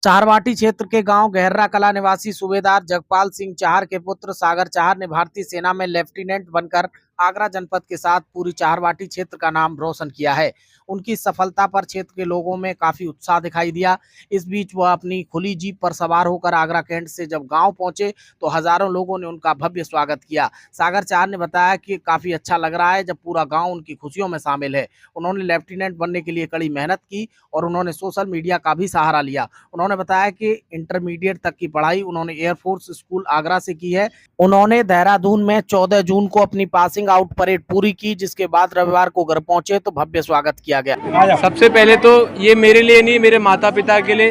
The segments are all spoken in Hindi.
चारवाटी क्षेत्र के गांव गहर्रा कला निवासी सूबेदार जगपाल सिंह चाहर के पुत्र सागर चाहर ने भारतीय सेना में लेफ्टिनेंट बनकर आगरा जनपद के साथ पूरी चारवाटी क्षेत्र का नाम रोशन किया है। उनकी सफलता पर क्षेत्र के लोगों में काफी उत्साह दिखाई दिया। इस बीच वह अपनी खुली जीप पर सवार होकर आगरा कैंट से जब गांव पहुंचे तो हजारों लोगों ने उनका भव्य स्वागत किया। सागर चाहर ने बताया कि काफी अच्छा लग रहा है जब पूरा गांव उनकी खुशियों में शामिल है। उन्होंने लेफ्टिनेंट बनने के लिए कड़ी मेहनत की और उन्होंने सोशल मीडिया का भी सहारा लिया। उन्होंने बताया कि इंटरमीडिएट तक की पढ़ाई उन्होंने एयरफोर्स स्कूल आगरा से की है। उन्होंने देहरादून में 14 जून को अपनी पासिंग आउट परेड पूरी की, जिसके बाद रविवार को घर पहुंचे तो भव्य स्वागत किया गया। सबसे पहले तो ये मेरे लिए नहीं, मेरे माता पिता के लिए,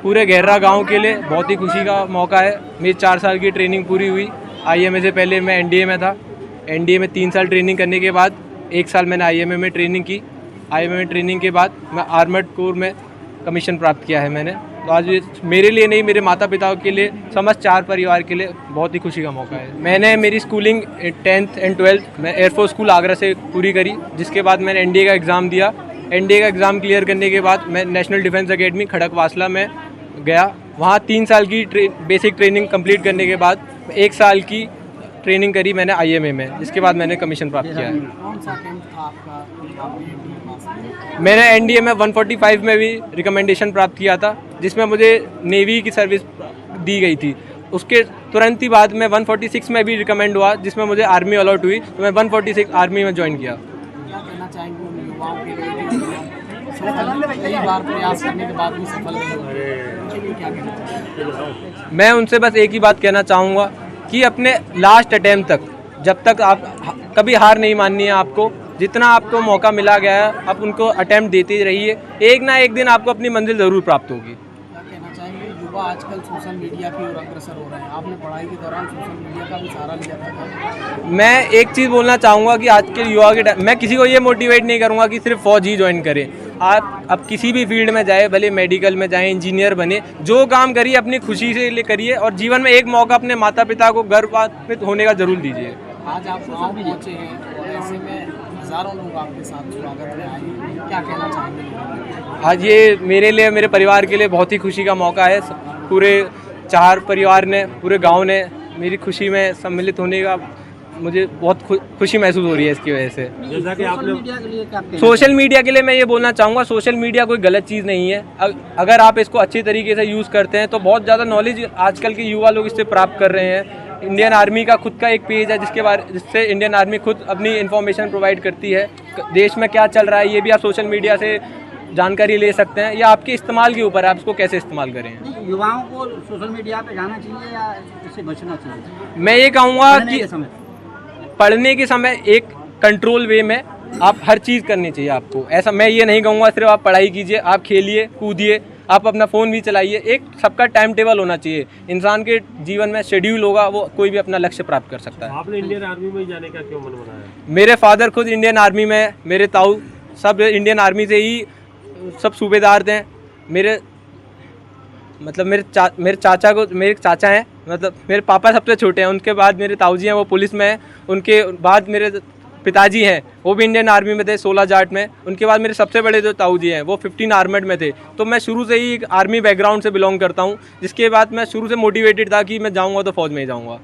पूरे गहर्रा गांव के लिए बहुत ही खुशी का मौका है। मेरी 4 साल की ट्रेनिंग पूरी हुई। आईएमए से पहले मैं एनडीए में था। एनडीए में 3 साल ट्रेनिंग करने के बाद 1 साल मैंने आईएमए में ट्रेनिंग की। आईएमए में ट्रेनिंग के बाद मैं आर्मर्ड कोर में कमीशन प्राप्त किया है मैंने। तो आज मेरे लिए नहीं, मेरे माता पिता के लिए, समस्त 4 परिवार के लिए बहुत ही खुशी का मौका है। मैंने मेरी स्कूलिंग 10th एंड 12th मैं एयरफोर्स स्कूल आगरा से पूरी करी, जिसके बाद मैंने एनडीए का एग्ज़ाम दिया। एनडीए का एग्ज़ाम क्लियर करने के बाद मैं नेशनल डिफेंस एकेडमी खड़कवासला में गया। वहाँ 3 साल की बेसिक ट्रेनिंग कंप्लीट करने के बाद 1 साल की ट्रेनिंग करी मैंने आईएमए में, जिसके बाद मैंने कमीशन प्राप्त किया है। कौन सा अटेम्प्ट था आपका? मैंने एनडीए में 145 में भी रिकमेंडेशन प्राप्त किया था, जिसमें मुझे नेवी की सर्विस दी गई थी। उसके तुरंत ही बाद मैं 146 में भी रिकमेंड हुआ, जिसमें मुझे आर्मी अलॉट हुई, तो मैं 146 आर्मी में ज्वाइन किया। क्या कहना चाहेंगे उन युवाओं के लिए कई बार प्रयास करने के बाद भी सफल नहीं हुए? उनके लिए क्या कहना चाहेंगे? मैं उनसे बस एक ही बात कहना चाहूँगा कि अपने लास्ट अटैम्प्ट तक, जब तक आप कभी हार नहीं माननी है आपको। जितना आपको मौका मिला गया है आप उनको अटैम्प्ट देते रहिए, एक ना एक दिन आपको अपनी मंजिल ज़रूर प्राप्त होगी। क्या कहना चाहेंगे? युवा आजकल सोशल मीडिया की ओर अग्रसर हो रहे हैं। आपने पढ़ाई के दौरान सोशल मीडिया का भी सहारा लिया था। मैं एक चीज़ बोलना चाहूँगा कि आज के युवा के टाइम, मैं किसी को ये मोटिवेट नहीं करूँगा कि सिर्फ फौज ही ज्वाइन करें। आप अब किसी भी फील्ड में जाए, भले मेडिकल में जाएं, इंजीनियर बने, जो काम करिए अपनी खुशी से ले करिए और जीवन में एक मौका अपने माता पिता को गर्वान्वित होने का जरूर दीजिए। आज आप गाँव पहुँचे हैं और ऐसे में हजारों लोग आपके साथ स्वागत में आए हैं, क्या कहना चाहेंगे? आज ये मेरे लिए, मेरे परिवार के लिए बहुत ही खुशी का मौका है। पूरे 4 परिवार ने, पूरे गांव ने मेरी खुशी में सम्मिलित होने का मुझे बहुत खुशी महसूस हो रही है इसकी वजह से। जैसा कि आपने सोशल मीडिया के लिए मैं ये बोलना चाहूँगा, सोशल मीडिया कोई गलत चीज़ नहीं है। अगर आप इसको अच्छी तरीके से यूज़ करते हैं तो बहुत ज़्यादा नॉलेज आजकल के युवा लोग इससे प्राप्त कर रहे हैं। इंडियन आर्मी का खुद का एक पेज है जिससे इंडियन आर्मी खुद अपनी इन्फॉर्मेशन प्रोवाइड करती है। देश में क्या चल रहा है ये भी आप सोशल मीडिया से जानकारी ले सकते हैं। या आपके इस्तेमाल के ऊपर है, आप इसको कैसे इस्तेमाल करें। युवाओं को सोशल मीडिया पे जाना चाहिए या इससे बचना चाहिए? मैं ये कहूँगा कि पढ़ने के समय एक कंट्रोल वे में आप हर चीज़ करनी चाहिए आपको। ऐसा मैं ये नहीं कहूँगा सिर्फ आप पढ़ाई कीजिए, आप खेलिए कूदिए, आप अपना फ़ोन भी चलाइए। एक सबका टाइम टेबल होना चाहिए। इंसान के जीवन में शेड्यूल होगा, वो कोई भी अपना लक्ष्य प्राप्त कर सकता है। आपने इंडियन आर्मी में जाने का क्यों मन बनाया? मेरे फादर खुद इंडियन आर्मी में, मेरे ताऊ सब इंडियन आर्मी से ही सब सूबेदार थे। मेरे चाचा को, मेरे चाचा हैं, मतलब मेरे पापा सबसे छोटे हैं, उनके बाद मेरे ताऊ जी हैं, वो पुलिस में हैं। उनके बाद मेरे पिताजी हैं, वो भी इंडियन आर्मी में थे 16 जाट में। उनके बाद मेरे सबसे बड़े जो ताऊ जी हैं वो 15 आर्मर्ड में थे। तो मैं शुरू से ही एक आर्मी बैकग्राउंड से बिलोंग करता हूँ, जिसके बाद मैं शुरू से मोटिवेटेड था कि मैं जाऊँगा तो फौज में ही जाऊँगा।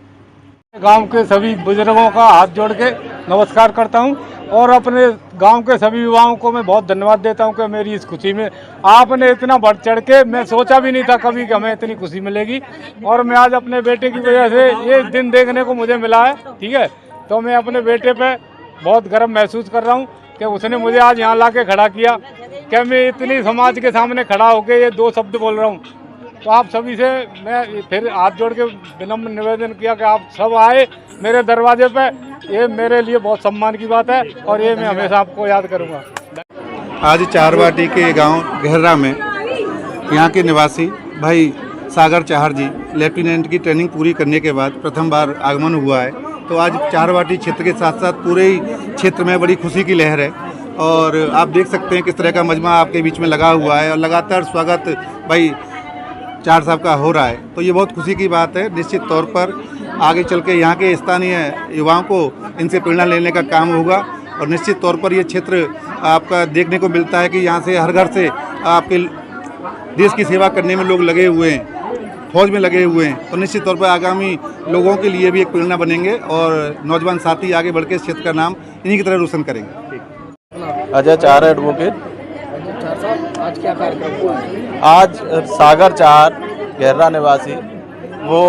गांव के सभी बुजुर्गों का हाथ जोड़ के नमस्कार करता हूं और अपने गांव के सभी युवाओं को मैं बहुत धन्यवाद देता हूं कि मेरी इस खुशी में आपने इतना बढ़ चढ़ के, मैं सोचा भी नहीं था कभी कि हमें इतनी खुशी मिलेगी। और मैं आज अपने बेटे की वजह से ये दिन देखने को मुझे मिला है, ठीक है। तो मैं अपने बेटे पे बहुत गर्व महसूस कर रहा हूँ कि उसने मुझे आज यहाँ ला के खड़ा किया कि मैं इतनी समाज के सामने खड़ा होकर ये 2 शब्द बोल रहा हूँ। तो आप सभी से मैं फिर हाथ जोड़ के विनम्र निवेदन किया कि आप सब आए मेरे दरवाजे पे। ये मेरे लिए बहुत सम्मान की बात है और ये मैं हमेशा आपको याद करूँगा। आज चारवाटी के गांव गहर्रा में यहाँ के निवासी भाई सागर चाहर जी लेफ्टिनेंट की ट्रेनिंग पूरी करने के बाद प्रथम बार आगमन हुआ है। तो आज चारवाटी क्षेत्र के साथ साथ पूरे ही क्षेत्र में बड़ी खुशी की लहर है। और आप देख सकते हैं किस तरह का मजमा आपके बीच में लगा हुआ है और लगातार स्वागत भाई चार साहब का हो रहा है। तो ये बहुत खुशी की बात है। निश्चित तौर पर आगे चल के यहाँ के स्थानीय युवाओं को इनसे प्रेरणा लेने का काम होगा और निश्चित तौर पर ये क्षेत्र आपका देखने को मिलता है कि यहाँ से हर घर से आपके देश की सेवा करने में लोग लगे हुए हैं, फौज में लगे हुए हैं, तो निश्चित तौर पर आगामी लोगों के लिए भी एक प्रेरणा बनेंगे और नौजवान साथी आगे बढ़ के इस क्षेत्र का नाम इन्हीं की तरह रोशन करेंगे। अजय चाहर एडवोकेट। आज क्या कार्यक्रम हुआ? आज सागर चाहर गहरा निवासी वो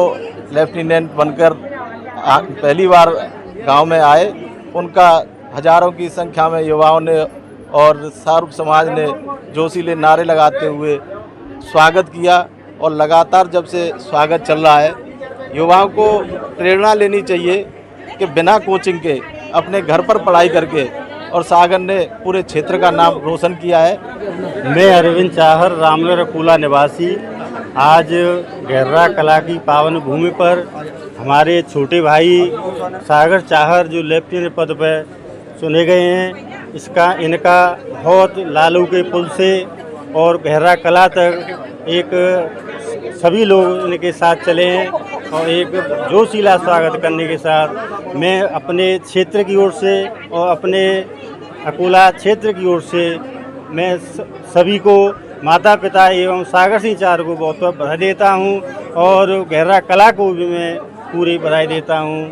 लेफ्टिनेंट बनकर पहली बार गांव में आए। उनका हजारों की संख्या में युवाओं ने और सर्व समाज ने जोशीले नारे लगाते हुए स्वागत किया और लगातार जब से स्वागत चल रहा है, युवाओं को प्रेरणा लेनी चाहिए कि बिना कोचिंग के अपने घर पर पढ़ाई करके, और सागर ने पूरे क्षेत्र का नाम रोशन किया है। मैं अरविंद चाहर रामनगर अकोला निवासी आज गहरा कला की पावन भूमि पर हमारे छोटे भाई सागर चाहर जो लेफ्टिनेंट पद पर चुने गए हैं, इनका बहुत लालू के पुल से और गहरा कला तक एक सभी लोग इनके साथ चले हैं और एक जोशीला स्वागत करने के साथ मैं अपने क्षेत्र की ओर से और अपने अकोला क्षेत्र की ओर से मैं सभी को, माता पिता एवं सागर सिंह चाहर को बहुत बहुत बधाई देता हूं और गहरा कला को भी मैं पूरी बधाई देता हूं।